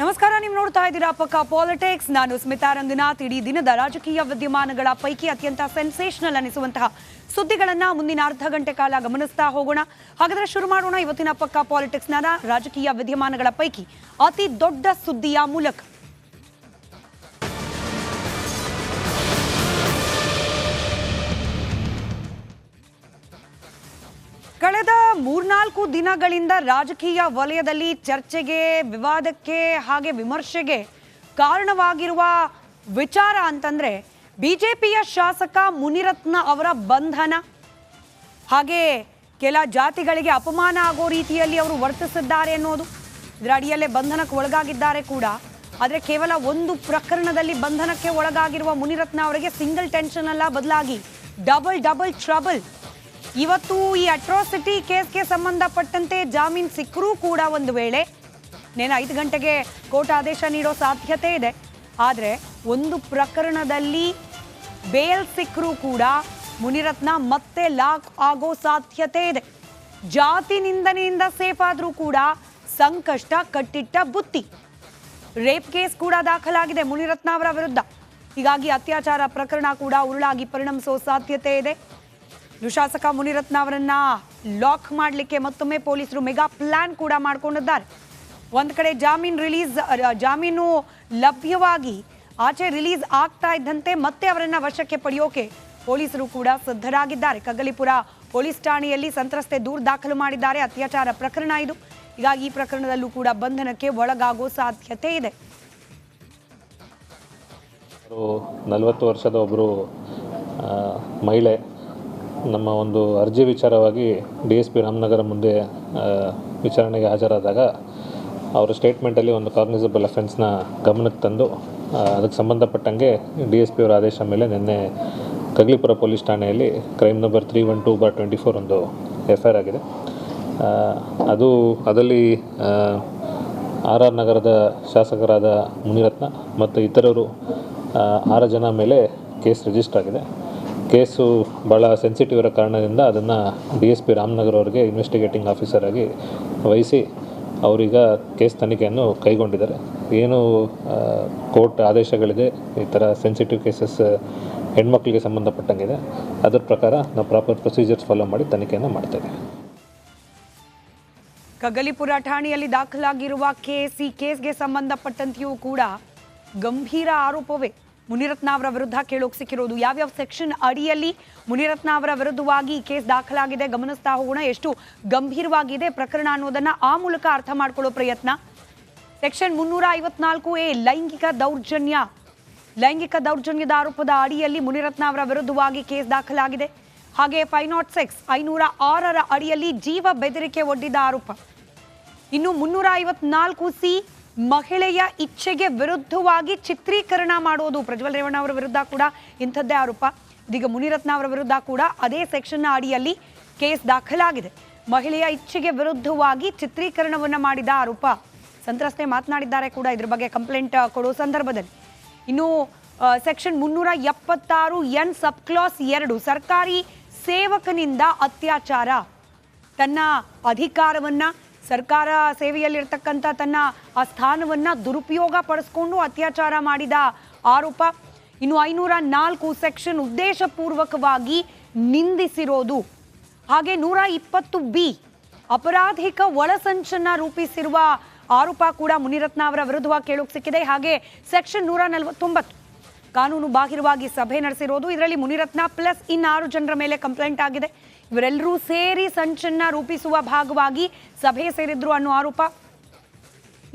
ನಮಸ್ಕಾರ, ನೀವು ನೋಡ್ತಾ ಇದ್ದೀರಾ ಪಕ್ಕಾ ಪಾಲಿಟಿಕ್ಸ್. ನಾನು ಸ್ಮಿತಾ ರಂಗನಾಥ್. ಇಡೀ ದಿನದ ರಾಜಕೀಯ ವಿದ್ಯಮಾನಗಳ ಪೈಕಿ ಅತ್ಯಂತ ಸೆನ್ಸೇಷನಲ್ ಅನಿಸುವಂತಹ ಸುದ್ದಿಗಳನ್ನ ಮುಂದಿನ ಅರ್ಧ ಗಂಟೆ ಕಾಲ ಗಮನಿಸ್ತಾ ಹೋಗೋಣ. ಹಾಗಾದ್ರೆ ಶುರು ಮಾಡೋಣ ಇವತ್ತಿನ ಪಕ್ಕಾ ಪಾಲಿಟಿಕ್ಸ್ನ ರಾಜಕೀಯ ವಿದ್ಯಮಾನಗಳ ಪೈಕಿ ಅತಿ ದೊಡ್ಡ ಸುದ್ದಿಯ ಮೂಲಕ. ಕಳೆದ 3-4 ದಿನಗಳಿಂದ ರಾಜಕೀಯ ವಲಯದಲ್ಲಿ ಚರ್ಚೆಗೆ, ವಿವಾದಕ್ಕೆ ಹಾಗೆ ವಿಮರ್ಶೆಗೆ ಕಾರಣವಾಗಿರುವ ವಿಚಾರ ಅಂತಂದ್ರೆ ಬಿಜೆಪಿಯ ಶಾಸಕ ಮುನಿರತ್ನ ಅವರ ಬಂಧನ, ಹಾಗೆ ಕೆಲ ಜಾತಿಗಳಿಗೆ ಅಪಮಾನ ಆಗೋ ರೀತಿಯಲ್ಲಿ ಅವರು ವರ್ತಿಸಿದ್ದಾರೆ ಅನ್ನೋದು. ಇದರ ಅಡಿಯಲ್ಲೇ ಬಂಧನಕ್ಕೆ ಒಳಗಾಗಿದ್ದಾರೆ ಕೂಡ. ಆದರೆ ಕೇವಲ ಒಂದು ಪ್ರಕರಣದಲ್ಲಿ ಬಂಧನಕ್ಕೆ ಒಳಗಾಗಿರುವ ಮುನಿರತ್ನ ಅವರಿಗೆ ಸಿಂಗಲ್ ಟೆನ್ಷನ್ ಅಲ್ಲ, ಬದಲಾಗಿ ಡಬಲ್ ಟ್ರಬಲ್. ಇವತ್ತು ಈ ಅಟ್ರಾಸಿಟಿ ಕೇಸ್ಗೆ ಸಂಬಂಧಪಟ್ಟಂತೆ ಜಾಮೀನು ಸಿಕ್ಕರೂ ಕೂಡ ಒಂದು ವೇಳೆ 5 ಗಂಟೆಗೆ ಕೋರ್ಟ್ ಆದೇಶ ನೀಡೋ ಸಾಧ್ಯತೆ ಇದೆ. ಆದರೆ ಒಂದು ಪ್ರಕರಣದಲ್ಲಿ ಬೇಲ್ ಸಿಕ್ಕರೂ ಕೂಡ ಮುನಿರತ್ನ ಮತ್ತೆ ಲಾಕ್ ಆಗೋ ಸಾಧ್ಯತೆ ಇದೆ. ಜಾತಿ ನಿಂದನೆಯಿಂದ ಸೇಫ್ ಆದರೂ ಕೂಡ ಸಂಕಷ್ಟ ಕಟ್ಟಿಟ್ಟ ಬುತ್ತಿ. ರೇಪ್ ಕೇಸ್ ಕೂಡ ದಾಖಲಾಗಿದೆ ಮುನಿರತ್ನ ಅವರ ವಿರುದ್ಧ. ಹೀಗಾಗಿ ಅತ್ಯಾಚಾರ ಪ್ರಕರಣ ಕೂಡ ಉರುಳಾಗಿ ಪರಿಣಮಿಸೋ ಸಾಧ್ಯತೆ ಇದೆ. ಶಾಸಕ ಮುನಿರತ್ನ ಅವರನ್ನ ಲಾಕ್ ಮಾಡಲಿಕ್ಕೆ ಮತ್ತೊಮ್ಮೆ ಪೊಲೀಸರು ಮೆಗಾ ಪ್ಲಾನ್ ಕೂಡ ಮಾಡಿಕೊಂಡಿದ್ದಾರೆ. ಒಂದು ಕಡೆ ಜಾಮೀನು ಲಭ್ಯವಾಗಿ ಆಚೆ ರಿಲೀಸ್ ಆಗ್ತಾ ಇದ್ದಂತೆ ಮತ್ತೆ ಅವರನ್ನ ವಶಕ್ಕೆ ಪಡೆಯೋಕೆ ಪೊಲೀಸರು ಕೂಡ ಸಿದ್ಧರಾಗಿದ್ದಾರೆ. ಕಗ್ಗಲಿಪುರ ಪೊಲೀಸ್ ಠಾಣೆಯಲ್ಲಿ ಸಂತ್ರಸ್ತೆ ದೂರು ದಾಖಲು ಮಾಡಿದ್ದಾರೆ. ಅತ್ಯಾಚಾರ ಪ್ರಕರಣ ಇದು. ಹೀಗಾಗಿ ಈ ಪ್ರಕರಣದಲ್ಲೂ ಕೂಡ ಬಂಧನಕ್ಕೆ ಒಳಗಾಗೋ ಸಾಧ್ಯತೆ ಇದೆ. 40 ವರ್ಷದ ಒಬ್ಬರು ಮಹಿಳೆ ನಮ್ಮ ಒಂದು ಅರ್ಜಿ ವಿಚಾರವಾಗಿ DSP ರಾಮನಗರ ಮುಂದೆ ವಿಚಾರಣೆಗೆ ಹಾಜರಾದಾಗ ಅವರ ಸ್ಟೇಟ್ಮೆಂಟಲ್ಲಿ ಒಂದು ಕಾಗ್ನಿಸಬಲ್ ಅಫೆನ್ಸ್ನ ಗಮನಕ್ಕೆ ತಂದು ಅದಕ್ಕೆ ಸಂಬಂಧಪಟ್ಟಂಗೆ DSP ಅವರ ಆದೇಶ ಮೇಲೆ ನಿನ್ನೆ ಕಗ್ಲಿಪುರ ಪೊಲೀಸ್ ಠಾಣೆಯಲ್ಲಿ ಕ್ರೈಮ್ ನಂಬರ್ 312/24 ಒಂದು FIR ಆಗಿದೆ. ಅದರಲ್ಲಿ RR ನಗರದ ಶಾಸಕರಾದ ಮುನಿರತ್ನ ಮತ್ತು ಇತರರು 6 ಜನ ಮೇಲೆ ಕೇಸ್ ರಿಜಿಸ್ಟರ್ ಆಗಿದೆ. ಕೇಸು ಭಾಳ ಸೆನ್ಸಿಟಿವ್ ಇರೋ ಕಾರಣದಿಂದ ಅದನ್ನು DSP ರಾಮನಗರ ಅವರಿಗೆ ಇನ್ವೆಸ್ಟಿಗೇಟಿಂಗ್ ಆಫೀಸರ್ ಆಗಿ ವಹಿಸಿ ಅವರೀಗ ಕೇಸ್ ತನಿಖೆಯನ್ನು ಕೈಗೊಂಡಿದ್ದಾರೆ. ಏನು ಕೋರ್ಟ್ ಆದೇಶಗಳಿದೆ, ಈ ಥರ ಸೆನ್ಸಿಟಿವ್ ಕೇಸಸ್ ಹೆಣ್ಮಕ್ಳಿಗೆ ಸಂಬಂಧಪಟ್ಟಂಗಿದೆ, ಅದರ ಪ್ರಕಾರ ನಾವು ಪ್ರಾಪರ್ ಪ್ರೊಸೀಜರ್ಸ್ ಫಾಲೋ ಮಾಡಿ ತನಿಖೆಯನ್ನು ಮಾಡ್ತೇವೆ. ಕಗ್ಗಲಿಪುರ ಠಾಣೆಯಲ್ಲಿ ದಾಖಲಾಗಿರುವ ಈ ಕೇಸ್ಗೆ ಸಂಬಂಧಪಟ್ಟಂತೆಯೂ ಕೂಡ ಗಂಭೀರ ಆರೋಪವೇ ಮುನಿರತ್ನ ಅವರ ವಿರುದ್ಧ ಕೇಳೋಕೆ ಸಿಕ್ಕಿರೋದು. ಯಾವ್ಯಾವ ಸೆಕ್ಷನ್ ಅಡಿಯಲ್ಲಿ ಮುನಿರತ್ನ ಅವರ ವಿರುದ್ಧವಾಗಿ ಈ ಕೇಸ್ ದಾಖಲಾಗಿದೆ ಗಮನಿಸ್ತಾ ಹೋಗೋಣ. ಎಷ್ಟು ಗಂಭೀರವಾಗಿದೆ ಪ್ರಕರಣ ಅನ್ನೋದನ್ನ ಆ ಮೂಲಕ ಅರ್ಥ ಮಾಡ್ಕೊಳ್ಳೋ ಪ್ರಯತ್ನ. ಸೆಕ್ಷನ್ 354A ಲೈಂಗಿಕ ದೌರ್ಜನ್ಯದ ಆರೋಪದ ಅಡಿಯಲ್ಲಿ ಮುನಿರತ್ನ ಅವರ ವಿರುದ್ಧವಾಗಿ ಕೇಸ್ ದಾಖಲಾಗಿದೆ. ಹಾಗೆ 506 506ರ ಅಡಿಯಲ್ಲಿ ಜೀವ ಬೆದರಿಕೆ ಒಡ್ಡಿದ ಆರೋಪ. ಇನ್ನು 354C ಮಹಿಳೆಯ ಇಚ್ಛೆಗೆ ವಿರುದ್ಧವಾಗಿ ಚಿತ್ರೀಕರಣ ಮಾಡೋದು. ಪ್ರಜ್ವಲ್ ರೇವಣ್ಣ ಅವರ ವಿರುದ್ಧ ಕೂಡ ಇಂಥದ್ದೇ ಆರೋಪ. ಇದೀಗ ಮುನಿರತ್ನ ಅವರ ವಿರುದ್ಧ ಕೂಡ ಅದೇ ಸೆಕ್ಷನ್ನ ಅಡಿಯಲ್ಲಿ ಕೇಸ್ ದಾಖಲಾಗಿದೆ. ಮಹಿಳೆಯ ಇಚ್ಛೆಗೆ ವಿರುದ್ಧವಾಗಿ ಚಿತ್ರೀಕರಣವನ್ನು ಮಾಡಿದ ಆರೋಪ. ಸಂತ್ರಸ್ತೆ ಮಾತನಾಡಿದ್ದಾರೆ ಕೂಡ ಇದ್ರ ಬಗ್ಗೆ ಕಂಪ್ಲೇಂಟ್ ಕೊಡೋ ಸಂದರ್ಭದಲ್ಲಿ. ಇನ್ನು ಸೆಕ್ಷನ್ 376N ಸಬ್ ಕ್ಲಾಸ್ 2 ಸರ್ಕಾರಿ ಸೇವಕನಿಂದ ಅತ್ಯಾಚಾರ. ತನ್ನ ಅಧಿಕಾರವನ್ನ, ಸರ್ಕಾರ ಸೇವೆಯಲ್ಲಿರ್ತಕ್ಕಂಥ ತನ್ನ ಆ ಸ್ಥಾನವನ್ನ ದುರುಪಯೋಗ ಪಡಿಸ್ಕೊಂಡು ಅತ್ಯಾಚಾರ ಮಾಡಿದ ಆರೋಪ. ಇನ್ನು 504 ಸೆಕ್ಷನ್ ಉದ್ದೇಶಪೂರ್ವಕವಾಗಿ ನಿಂದಿಸಿರೋದು. ಹಾಗೆ 120B ಅಪರಾಧಿಕ ಒಳಸಂಚನ್ನ ರೂಪಿಸಿರುವ ಆರೋಪ ಕೂಡ ಮುನಿರತ್ನ ಅವರ ವಿರುದ್ಧವಾಗಿ ಕೇಳೋಕೆ ಸಿಕ್ಕಿದೆ. ಹಾಗೆ ಸೆಕ್ಷನ್ 149 ಕಾನೂನು ಬಾಹಿರವಾಗಿ ಸಭೆ ನಡೆಸಿರೋದು. ಇದರಲ್ಲಿ ಮುನಿರತ್ನ ಪ್ಲಸ್ 6 ಜನರ ಮೇಲೆ ಕಂಪ್ಲೇಂಟ್ ಆಗಿದೆ. ಇವರೆಲ್ಲರೂ ಸೇರಿ ಸಂಚನ್ನ ರೂಪಿಸುವ ಭಾಗವಾಗಿ ಸಭೆ ಸೇರಿದ್ರು ಅನ್ನೋ ಆರೋಪ.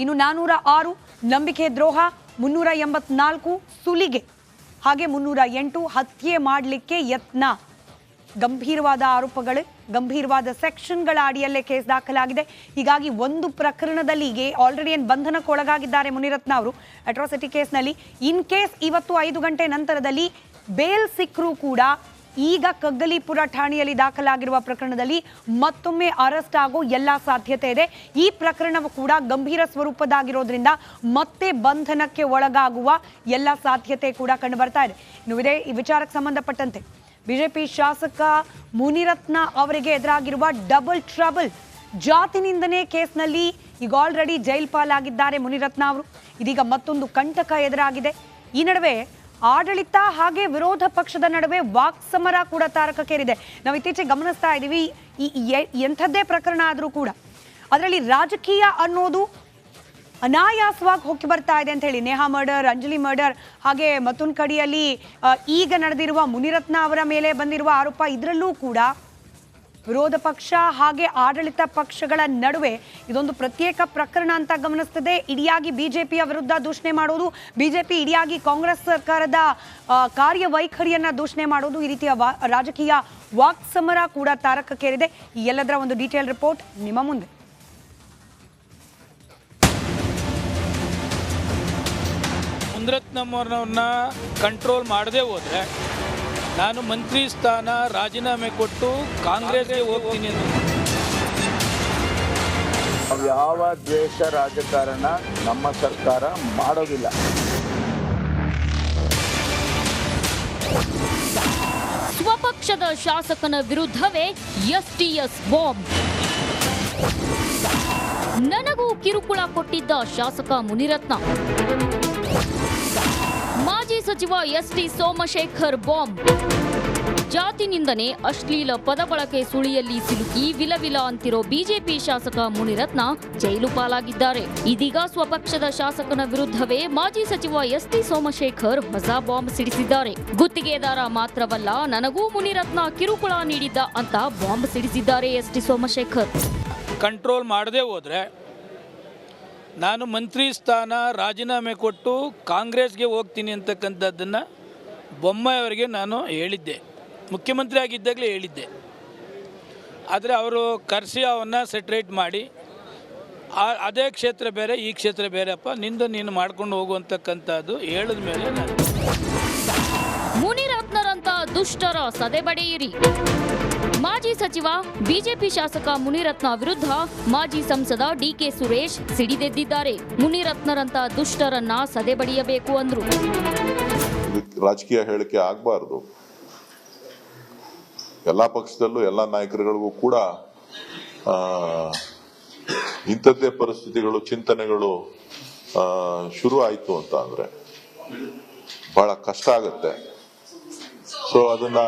ಇನ್ನು 406 ನಂಬಿಕೆ ದ್ರೋಹ, 384 ಸುಲಿಗೆ, ಹಾಗೆ 308 ಹತ್ಯೆ ಮಾಡಲಿಕ್ಕೆ ಯತ್ನ. ಗಂಭೀರವಾದ ಆರೋಪಗಳು, ಗಂಭೀರವಾದ ಸೆಕ್ಷನ್ಗಳ ಅಡಿಯಲ್ಲೇ ಕೇಸ್ ದಾಖಲಾಗಿದೆ. ಹೀಗಾಗಿ ಒಂದು ಪ್ರಕರಣದಲ್ಲಿ ಆಲ್ರೆಡಿ ಬಂಧನಕ್ಕೆ ಒಳಗಾಗಿದ್ದಾರೆ ಮುನಿರತ್ನ ಅವರು ಅಟ್ರಾಸಿಟಿ ಕೇಸ್ನಲ್ಲಿ. ಇನ್ ಕೇಸ್ ಇವತ್ತು 5 ಗಂಟೆ ನಂತರದಲ್ಲಿ ಬೇಲ್ ಸಿಕ್ಕರೂ ಕೂಡ ಈಗ ಕಗ್ಗಲಿಪುರ ಠಾಣೆಯಲ್ಲಿ ದಾಖಲಾಗಿರುವ ಪ್ರಕರಣದಲ್ಲಿ ಮತ್ತೊಮ್ಮೆ ಅರೆಸ್ಟ್ ಆಗೋ ಎಲ್ಲ ಸಾಧ್ಯತೆ ಇದೆ. ಈ ಪ್ರಕರಣವು ಕೂಡ ಗಂಭೀರ ಸ್ವರೂಪದಾಗಿರೋದ್ರಿಂದ ಮತ್ತೆ ಬಂಧನಕ್ಕೆ ಒಳಗಾಗುವ ಎಲ್ಲ ಸಾಧ್ಯತೆ ಕೂಡ ಕಂಡು ಬರ್ತಾ ಇದೆ. ಇನ್ನು ಈ ವಿಚಾರಕ್ಕೆ ಸಂಬಂಧಪಟ್ಟಂತೆ ಬಿಜೆಪಿ ಶಾಸಕ ಮುನಿರತ್ನ ಅವರಿಗೆ ಎದುರಾಗಿರುವ ಡಬಲ್ ಟ್ರಬಲ್. ಜಾತಿ ನಿಂದನೆ ಕೇಸ್ನಲ್ಲಿ ಈಗ ಆಲ್ರೆಡಿ ಜೈಲ್ ಪಾಲಾಗಿದ್ದಾರೆ ಮುನಿರತ್ನ ಅವರು. ಇದೀಗ ಮತ್ತೊಂದು ಕಂಟಕ ಎದುರಾಗಿದೆ. ಈ ನಡುವೆ ಆಡಳಿತ ಹಾಗೆ ವಿರೋಧ ಪಕ್ಷದ ನಡುವೆ ವಾಕ್ಸಮರ ಕೂಡ ತಾರಕಕ್ಕೇರಿದೆ. ನಾವು ಇತ್ತೀಚೆಗೆ ಗಮನಿಸ್ತಾ ಇದ್ದೀವಿ, ಎಂಥದ್ದೇ ಪ್ರಕರಣ ಆದರೂ ಕೂಡ ಅದರಲ್ಲಿ ರಾಜಕೀಯ ಅನ್ನೋದು ಅನಾಯಾಸವಾಗಿ ಹೋಗಿ ಬರ್ತಾ ಇದೆ ಅಂತ ಹೇಳಿ. ನೇಹಾ ಮರ್ಡರ್, ಅಂಜಲಿ ಮರ್ಡರ್, ಹಾಗೆ ಮತ್ತೊಂದು ಕಡೆಯಲ್ಲಿ ಈಗ ನಡೆದಿರುವ ಮುನಿರತ್ನ ಅವರ ಮೇಲೆ ಬಂದಿರುವ ಆರೋಪ, ಇದರಲ್ಲೂ ಕೂಡ ವಿರೋಧ ಪಕ್ಷ ಹಾಗೆ ಆಡಳಿತ ಪಕ್ಷಗಳ ನಡುವೆ ಇದೊಂದು ಪ್ರತ್ಯೇಕ ಪ್ರಕರಣ ಅಂತ ಗಮನಿಸ್ತದೆ. ಇಡಿಯಾಗಿ ಬಿಜೆಪಿಯ ವಿರುದ್ಧ ದೂಷಣೆ ಮಾಡೋದು, ಬಿಜೆಪಿ ಇಡಿಯಾಗಿ ಕಾಂಗ್ರೆಸ್ ಸರ್ಕಾರದ ಕಾರ್ಯವೈಖರಿಯನ್ನ ದೂಷಣೆ ಮಾಡೋದು, ಈ ರೀತಿಯ ರಾಜಕೀಯ ವಾಕ್ಸಮರ ಕೂಡ ತಾರಕಕ್ಕೇರಿದೆ. ಈ ಎಲ್ಲದರ ಒಂದು ಡೀಟೇಲ್ ರಿಪೋರ್ಟ್ ನಿಮ್ಮ ಮುಂದೆ. ಮುನಿರತ್ನಮ್ಮವ್ರನ್ನ ಕಂಟ್ರೋಲ್ ಮಾಡದೆ ಹೋದರೆ ನಾನು ಮಂತ್ರಿ ಸ್ಥಾನ ರಾಜೀನಾಮೆ ಕೊಟ್ಟು ಕಾಂಗ್ರೆಸ್ಗೆ ಹೋಗ್ತೀನಿ ಅಂತ. ಯಾವ ದ್ವೇಷ ರಾಜಕಾರಣ ನಮ್ಮ ಸರ್ಕಾರ ಮಾಡೋದಿಲ್ಲ. ಸ್ವಪಕ್ಷದ ಶಾಸಕನ ವಿರುದ್ಧವೇ ಎಸ್ಟಿಎಸ್ ಬಾಂಬ್. ನನಗೂ ಕಿರುಕುಳ ಕೊಟ್ಟಿದ್ದ ಶಾಸಕ ಮುನಿರತ್ನ. ಮಾಜಿ ಸಚಿವ ಎಸ್ಟಿ ಸೋಮಶೇಖರ್ ಬಾಂಬ್. ಜಾತಿ ನಿಂದನೆ, ಅಶ್ಲೀಲ ಪದ ಬಳಕೆ ಸುಳಿಯಲ್ಲಿ ಸಿಲುಕಿ ವಿಲವಿಲ ಅಂತಿರೋ ಬಿಜೆಪಿ ಶಾಸಕ ಮುನಿರತ್ನ ಜೈಲು ಪಾಲಾಗಿದ್ದಾರೆ. ಇದೀಗ ಸ್ವಪಕ್ಷದ ಶಾಸಕನ ವಿರುದ್ಧವೇ ಮಾಜಿ ಸಚಿವ ಎಸ್ಟಿ ಸೋಮಶೇಖರ್ ಹೊಸ ಬಾಂಬ್ ಸಿಡಿಸಿದ್ದಾರೆ. ಗುತ್ತಿಗೆದಾರ ಮಾತ್ರವಲ್ಲ, ನನಗೂ ಮುನಿರತ್ನ ಕಿರುಕುಳ ನೀಡಿದ್ದ ಅಂತ ಬಾಂಬ್ ಸಿಡಿಸಿದ್ದಾರೆ ಎಸ್ಟಿ ಸೋಮಶೇಖರ್. ಕಂಟ್ರೋಲ್ ಮಾಡದೆ ಹೋದರೆ ನಾನು ಮಂತ್ರಿ ಸ್ಥಾನ ರಾಜೀನಾಮೆ ಕೊಟ್ಟು ಕಾಂಗ್ರೆಸ್ಗೆ ಹೋಗ್ತೀನಿ ಅಂತಕ್ಕಂಥದ್ದನ್ನು ಬೊಮ್ಮಾಯಿಯವರಿಗೆ ನಾನು ಹೇಳಿದ್ದೆ, ಮುಖ್ಯಮಂತ್ರಿ ಆಗಿದ್ದಾಗಲೇ ಹೇಳಿದ್ದೆ. ಆದರೆ ಅವರು ಕರೆಸಿ ಅವನ್ನ ಸೆಟ್ರೇಟ್ ಮಾಡಿ ಅದೇ ಕ್ಷೇತ್ರ ಬೇರೆ ಈ ಕ್ಷೇತ್ರ ಬೇರೆಪ್ಪ, ನಿಂದು ನೀನು ಮಾಡ್ಕೊಂಡು ಹೋಗುವಂತಕ್ಕಂಥದ್ದು ಹೇಳಿದ ಮೇಲೆ ನಾನು ಮುನಿರತ್ನರಂತ ದುಷ್ಟರ ಸದೆಬಡೆಯಿರಿ. ಮಾಜಿ ಸಚಿವ ಬಿಜೆಪಿ ಶಾಸಕ ಮುನಿರತ್ನ ವಿರುದ್ಧ ಮಾಜಿ ಸಂಸದ ಡಿಕೆ ಸುರೇಶ್ ಸಿಡಿದೆದ್ದಿದ್ದಾರೆ. ಮುನಿರತ್ನರಂತ ದುಷ್ಟರನ್ನ ಸದೆಬಡಿಯಬೇಕು ಅಂದ್ರು. ರಾಜಕೀಯ ಹೇಳಿಕೆ ಆಗಬಾರ್ದು. ಎಲ್ಲ ಪಕ್ಷದಲ್ಲೂ ಎಲ್ಲ ನಾಯಕರುಗಳಿಗೂ ಕೂಡ ಇಂಥದ್ದೇ ಪರಿಸ್ಥಿತಿಗಳು, ಚಿಂತನೆಗಳು ಶುರು ಆಯಿತು ಅಂತ ಅಂದರೆ ಬಹಳ ಕಷ್ಟ ಆಗುತ್ತೆ. ಸೊ ಅದನ್ನ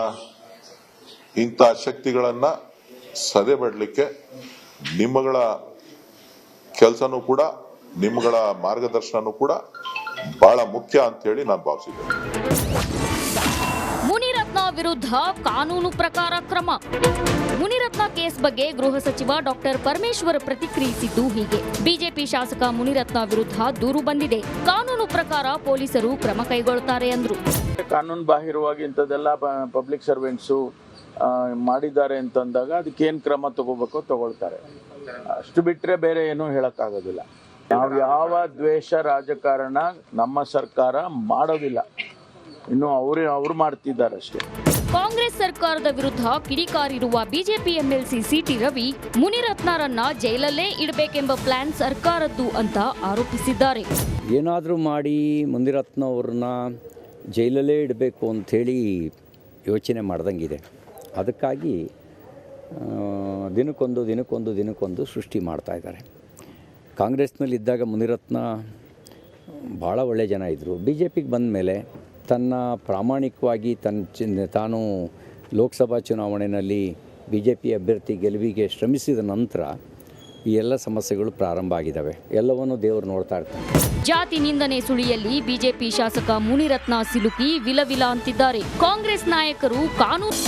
ಇಂಥ ಶಕ್ತಿಗಳನ್ನ ಸದೆಬಡಲಿಕ್ಕೆ ನಿಮ್ಮಗಳ ಕೆಲಸನೂ ಕೂಡ, ನಿಮ್ಮಗಳ ಮಾರ್ಗದರ್ಶನನೂ ಕೂಡ ಬಹಳ ಮುಖ್ಯ ಅಂತ ಹೇಳಿ ನಾನು ಭಾವಿಸಿದ್ದೇನೆ. ಮುನಿರತ್ನ ವಿರುದ್ಧ ಕಾನೂನು ಪ್ರಕಾರ ಕ್ರಮ. ಮುನಿರತ್ನ ಕೇಸ್ ಬಗ್ಗೆ ಗೃಹ ಸಚಿವ ಡಾಕ್ಟರ್ ಪರಮೇಶ್ವರ್ ಪ್ರತಿಕ್ರಿಯಿಸಿದ್ದು ಹೀಗೆ. ಬಿಜೆಪಿ ಶಾಸಕ ಮುನಿರತ್ನ ವಿರುದ್ಧ ದೂರು ಬಂದಿದೆ, ಕಾನೂನು ಪ್ರಕಾರ ಪೊಲೀಸರು ಕ್ರಮ ಕೈಗೊಳ್ಳುತ್ತಾರೆ ಅಂದ್ರು. ಕಾನೂನು ಬಾಹಿರವಾಗಿ ಇಂಥದ್ದೆಲ್ಲ ಪಬ್ಲಿಕ್ ಸರ್ವೆಂಟ್ಸು ಮಾಡಿದ್ದಾರೆ ಅಂತಂದಾಗ ಅದಕ್ಕೇನು ಕ್ರಮ ತಗೋಬೇಕೋ ತಗೊಳ್ತಾರೆ. ಅಷ್ಟು ಬಿಟ್ಟರೆ ಬೇರೆ ಏನೂ ಹೇಳೋಕ್ಕಾಗೋದಿಲ್ಲ. ನಾವು ಯಾವ ದ್ವೇಷ ರಾಜಕಾರಣ ನಮ್ಮ ಸರ್ಕಾರ ಮಾಡೋದಿಲ್ಲ. ಇನ್ನು ಅವರು ಮಾಡ್ತಿದ್ದಾರೆ ಅಷ್ಟೇ. ಕಾಂಗ್ರೆಸ್ ಸರ್ಕಾರದ ವಿರುದ್ಧ ಕಿಡಿಕಾರಿರುವ ಬಿಜೆಪಿ ಎಂಎಲ್ಸಿ ಸಿಟಿ ರವಿ ಮುನಿರತ್ನರನ್ನ ಜೈಲಲ್ಲೇ ಇಡಬೇಕೆಂಬ ಪ್ಲಾನ್ ಸರ್ಕಾರದ್ದು ಅಂತ ಆರೋಪಿಸಿದ್ದಾರೆ. ಏನಾದರೂ ಮಾಡಿ ಮುನಿರತ್ನ ಅವ್ರನ್ನ ಜೈಲಲ್ಲೇ ಇಡಬೇಕು ಅಂಥೇಳಿ ಯೋಚನೆ ಮಾಡ್ದಂಗಿದೆ. ಅದಕ್ಕಾಗಿ ದಿನಕ್ಕೊಂದು ಸೃಷ್ಟಿ ಮಾಡ್ತಾ ಇದ್ದಾರೆ. ಕಾಂಗ್ರೆಸ್ನಲ್ಲಿದ್ದಾಗ ಮುನಿರತ್ನ ಭಾಳ ಒಳ್ಳೆಯ ಜನ ಇದ್ದರು. ಬಿ ಜೆ ಪಿಗೆ ಬಂದ ಮೇಲೆ ತನ್ನ ಪ್ರಾಮಾಣಿಕವಾಗಿ ತಾನು ಲೋಕಸಭಾ ಚುನಾವಣೆಯಲ್ಲಿ ಬಿ ಜೆ ಪಿ ಅಭ್ಯರ್ಥಿ ಗೆಲುವಿಗೆ ಶ್ರಮಿಸಿದ ನಂತರ ಈ ಎಲ್ಲ ಸಮಸ್ಯೆಗಳು ಪ್ರಾರಂಭ ಆಗಿದ್ದಾವೆ. ಎಲ್ಲವನ್ನೂ ದೇವರು ನೋಡ್ತಾ ಇರ್ತಾರೆ. ಜಾತಿ ನಿಂದನೆ ಸುಳಿಯಲ್ಲಿ ಬಿಜೆಪಿ ಶಾಸಕ ಮುನಿರತ್ನ ಸಿಲುಕಿ ವಿಲವಿಲ ಅಂತಿದ್ದಾರೆ. ಕಾಂಗ್ರೆಸ್ ನಾಯಕರು ಕಾನೂನು